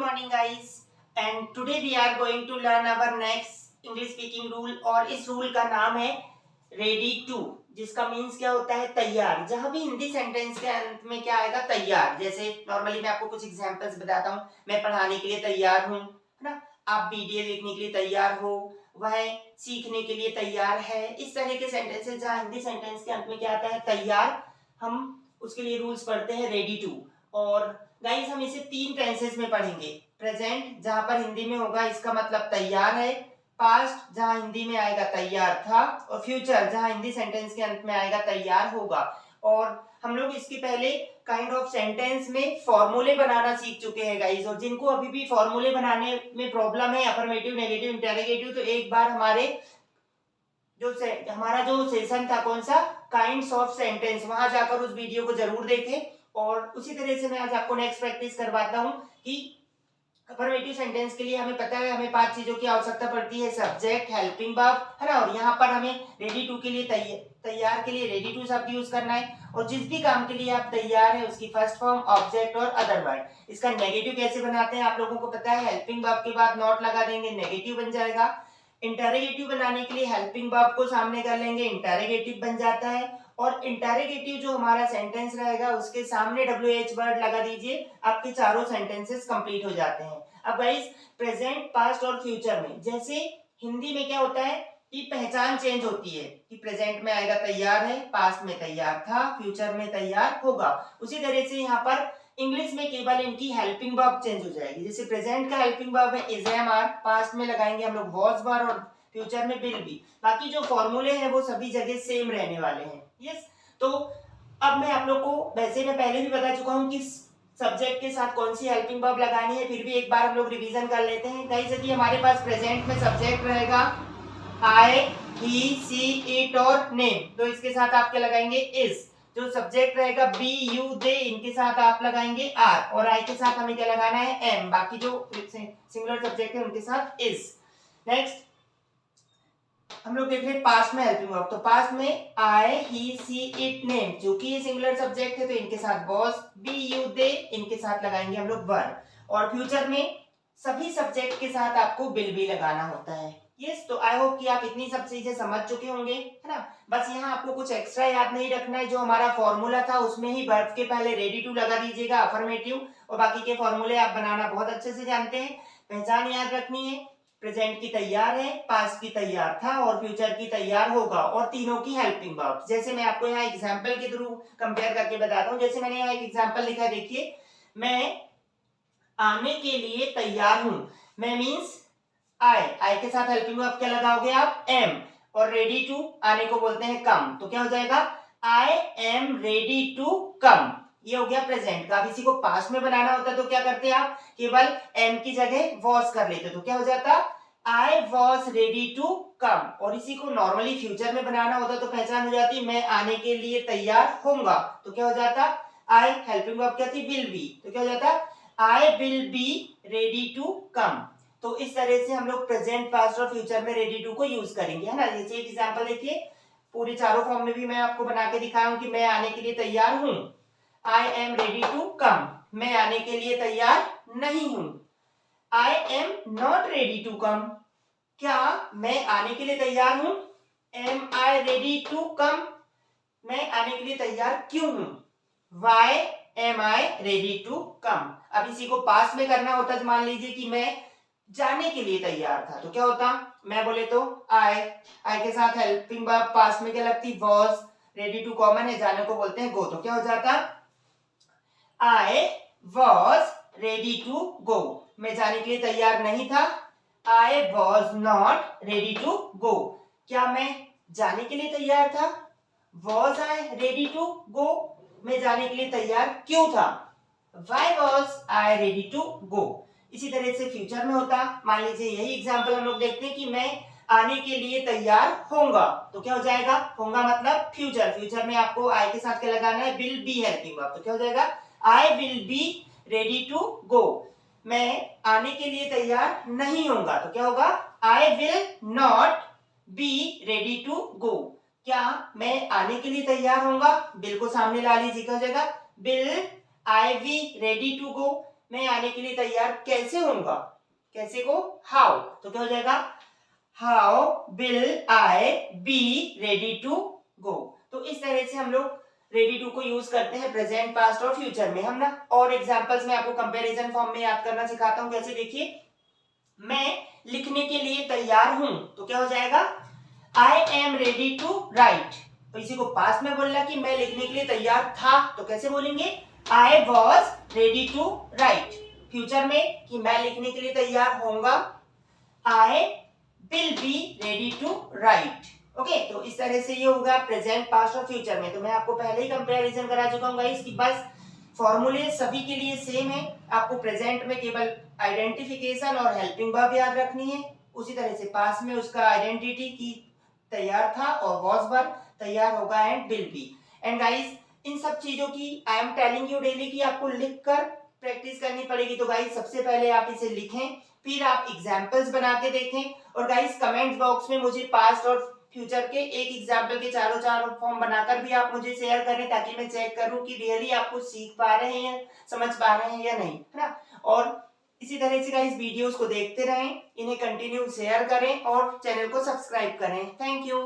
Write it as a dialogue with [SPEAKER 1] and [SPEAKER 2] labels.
[SPEAKER 1] morning guys, and today we are going to learn our next English speaking rule। और इस rule का नाम है रेडी टू, जिसका मीन्स क्या होता है तैयार। जहां भी हिंदी सेंटेंस के अंत में क्या आएगा तैयार, जैसे नॉर्मली मैं आपको कुछ एग्जांपल्स बताता हूँ। मैं पढ़ाने के लिए तैयार हूँ, है ना। आप वीडियो देखने के लिए तैयार हो, वह सीखने के लिए तैयार है। इस तरह के सेंटेंसेस जहाँ हिंदी सेंटेंस के अंत में क्या आता है तैयार, हम उसके लिए रूल्स पढ़ते हैं रेडी टू। और गाइस हम इसे तीन टेंसेस में पढ़ेंगे। प्रेजेंट जहां पर हिंदी में होगा इसका मतलब तैयार है, पास्ट जहां हिंदी में आएगा तैयार था, और फ्यूचर जहां हिंदी सेंटेंस के अंत में आएगा तैयार होगा। और हम लोग इसके पहले काइंड ऑफ सेंटेंस में फॉर्मूले बनाना सीख चुके हैं गाइस। और जिनको अभी भी फॉर्मूले बनाने में प्रॉब्लम है, अफर्मेटिव, नेगेटिव, इंटेरोगेटिव, तो एक बार हमारा जो सेशन था कौन सा काइंड्स ऑफ सेंटेंस, वहां जाकर उस वीडियो को जरूर देखें। और उसी तरह से मैं आज आपको नेक्स्ट प्रैक्टिस करवाता हूं कि अफर्मेटिव सेंटेंस के लिए हमें पता है हमें 5 चीजों की आवश्यकता पड़ती है, सब्जेक्ट, हेल्पिंग वर्ब, है ना। और यहाँ पर हमें रेडी टू के लिए तैयार के लिए रेडी टू शब्द यूज करना है। और जिस भी काम के लिए आप तैयार है उसकी फर्स्ट फॉर्म ऑब्जेक्ट और अदर वर्ड। इसका नेगेटिव कैसे बनाते हैं आप लोगों को पता है, हेल्पिंग वर्ब के बाद नॉट लगा देंगे, नेगेटिव बन जाएगा। इंटेरोगेटिव बनाने के लिए हेल्पिंग वर्ब को सामने कर लेंगे, इंटेरोगेटिव बन जाता है। और इंटेरोगेटिव जो हमारा सेंटेंस रहेगा उसके सामने WH वर्ड लगा दीजिए, आपके चारों सेंटेंसेस कंप्लीट हो जाते हैं। अब गाइस प्रेजेंट, पास्ट और फ्यूचर में जैसे हिंदी में क्या होता है कि पहचान चेंज होती है कि प्रेजेंट में आएगा तैयार है, पास्ट में तैयार था, फ्यूचर में तैयार होगा। उसी तरह से यहाँ पर इंग्लिश में केवल इनकी हेल्पिंग वर्ब चेंज हो जाएगी। जैसे प्रेजेंट का हेल्पिंग वर्ब है इज, एम, आर, पास्ट में लगाएंगे हम लोग वॉज, वर, और फ्यूचर में विल बी। बाकी जो फॉर्मूले हैं वो सभी जगह सेम रहने वाले हैं। यस, तो अब मैं आप लोग को, वैसे मैं पहले भी बता चुका हूं कि सब्जेक्ट के साथ कौन सी हेल्पिंग वर्ब लगानी है, फिर भी एक बार हम लोग रिवीजन कर लेते हैं। गाइस यदि हमारे पास प्रेजेंट में सब्जेक्ट रहेगा आई, ही, सी, इट और नेम, तो इसके साथ आप क्या लगाएंगे इज। जो सब्जेक्ट रहेगा बी, यू, दे, इनके साथ आप लगाएंगे आर, और आई के साथ हमें क्या लगाना है एम। बाकी जो सिंगुलर सब्जेक्ट है उनके साथ इज। नेक्स्ट हम लोग देख रहे हैं पास्ट में हेल्पिंग वर्ब, तो पास्ट में आई, ही, सी, इट, नेम, जो कि ये सिंगुलर सब्जेक्ट है तो इनके साथ वॉज, बी, यू, दे, इनके साथ लगाएंगे हम लोग वर। और फ्यूचर में सभी सब्जेक्ट के साथ आपको विल बी लगाना होता है। यस, तो आई होप कि आप इतनी सब चीजें समझ चुके होंगे, है ना। बस यहाँ आपको कुछ एक्स्ट्रा याद नहीं रखना है, जो हमारा फॉर्मूला था उसमें ही वर्ब के पहले रेडी टू लगा दीजिएगा, अफर्मेटिव, और बाकी के फॉर्मूले आप बनाना बहुत अच्छे से जानते हैं। पहचान याद रखनी है, प्रेजेंट की तैयार है, पास्ट की तैयार था, और फ्यूचर की तैयार होगा, और तीनों की हेल्पिंग वर्ब। जैसे मैं आपको यहाँ एग्जांपल के थ्रू कंपेयर करके बताता हूँ। जैसे मैंने यहाँ एक एग्जांपल लिखा है, देखिए, मैं आने के लिए तैयार हूं। मैं मीन्स आई के साथ हेल्पिंग वर्ब क्या लगाओगे आप एम, और रेडी टू आने को बोलते हैं कम, तो क्या हो जाएगा I am ready to come. ये हो गया प्रेजेंट का। अब इसी को पास्ट में बनाना होता तो क्या करते आप, केवल एम की जगह वॉज कर लेते, तो क्या हो जाता I was ready to come. और इसी को नॉर्मली फ्यूचर में बनाना होता तो पहचान हो जाती मैं आने के लिए तैयार होऊंगा, तो क्या हो जाता आई, हेल्पिंग वर्ब क्या थी विल बी, तो क्या हो जाता I will be ready to come. तो इस तरह से हम लोग प्रेजेंट, पास्ट और फ्यूचर में रेडी टू को यूज करेंगे, है ना। जैसे एक एग्जांपल देखिए, पूरे चारों फॉर्म में भी मैं आपको बना के दिखाया हूं कि मैं आने के लिए तैयार हूं, I am ready to come, मैं आने के लिए तैयार नहीं हूं, I am not ready to come, क्या मैं आने के लिए तैयार हूं, am I ready to come, मैं आने के लिए तैयार क्यों हूं, why am I ready to come. अब इसी को पास्ट में करना होता है, मान लीजिए कि मैं जाने के लिए तैयार था, तो क्या होता, मैं बोले तो आई के साथ हेल्पिंग वर्ब पास्ट में क्या लगती वॉज, रेडी टू कॉमन है, जाने को बोलते हैं गो, तो क्या हो जाता I was ready to go, मैं जाने के लिए तैयार नहीं था, I was not ready to go, क्या मैं जाने के लिए तैयार था, was I ready to go, मैं जाने के लिए तैयार क्यों था, why was I ready to go. इसी तरह से फ्यूचर में होता, मान लीजिए यही एग्जांपल हम लोग देखते हैं कि मैं आने के लिए तैयार होऊंगा, तो क्या हो जाएगा, होगा मतलब फ्यूचर, फ्यूचर में आपको आई के साथ क्या लगाना है विल बी हेल्पिंग वर्ब, तो क्या हो जाएगा I will be ready to go, मैं आने के लिए तैयार नहीं होऊंगा, तो क्या होगा I will not be ready to go, क्या मैं आने के लिए तैयार होऊंगा, बिल को सामने ला लीजिए, क्या हो जाएगा will I be ready to go, मैं आने के लिए तैयार कैसे होऊंगा, कैसे को हाउ, तो क्या हो जाएगा how will I be ready to go. तो इस तरह से हम लोग रेडी टू को यूज करते हैं प्रेजेंट, पास्ट और फ्यूचर में हम ना। और एग्जांपल्स में आपको कंपैरिजन फॉर्म में याद करना सिखाता हूं। कैसे, देखिए मैं लिखने के लिए तैयार हूं, तो क्या हो जाएगा I am ready to write. तो इसी को पास्ट में बोलना कि मैं लिखने के लिए तैयार था, तो कैसे बोलेंगे I was ready to write. Future में कि मैं लिखने के लिए तैयार होऊंगा, I will be ready to write. Okay, तो इस तरह से ये होगा प्रेजेंट, पास्ट और फ्यूचर में। तो मैं आपको पहले ही कंपैरिजन करा चुका हूँ गाइस कि बस फॉर्मूले सभी के लिए सेम है। आपको प्रेजेंट में केवल आइडेंटिफिकेशन और हेल्पिंग वर्ब याद रखनी है, उसी तरह से पास्ट में उसका आइडेंटिटी की तैयार था और वॉज वर्ब तैयार होगा and will be. And guys in सब चीजों की I am telling you daily की आपको लिखकर प्रैक्टिस करनी पड़ेगी। तो गाइस सबसे पहले आप इसे लिखें, फिर आप एग्जाम्पल्स बना के देखें, और गाइस कमेंट बॉक्स में मुझे पास्ट और फ्यूचर के एक एग्जाम्पल के चारों फॉर्म बनाकर भी आप मुझे शेयर करें, ताकि मैं चेक करूं कि रियली आप कुछ सीख पा रहे हैं, समझ पा रहे हैं या नहीं, है ना। और इसी तरह से गाइस वीडियोस को देखते रहें, इन्हें कंटिन्यू शेयर करें और चैनल को सब्सक्राइब करें। Thank you.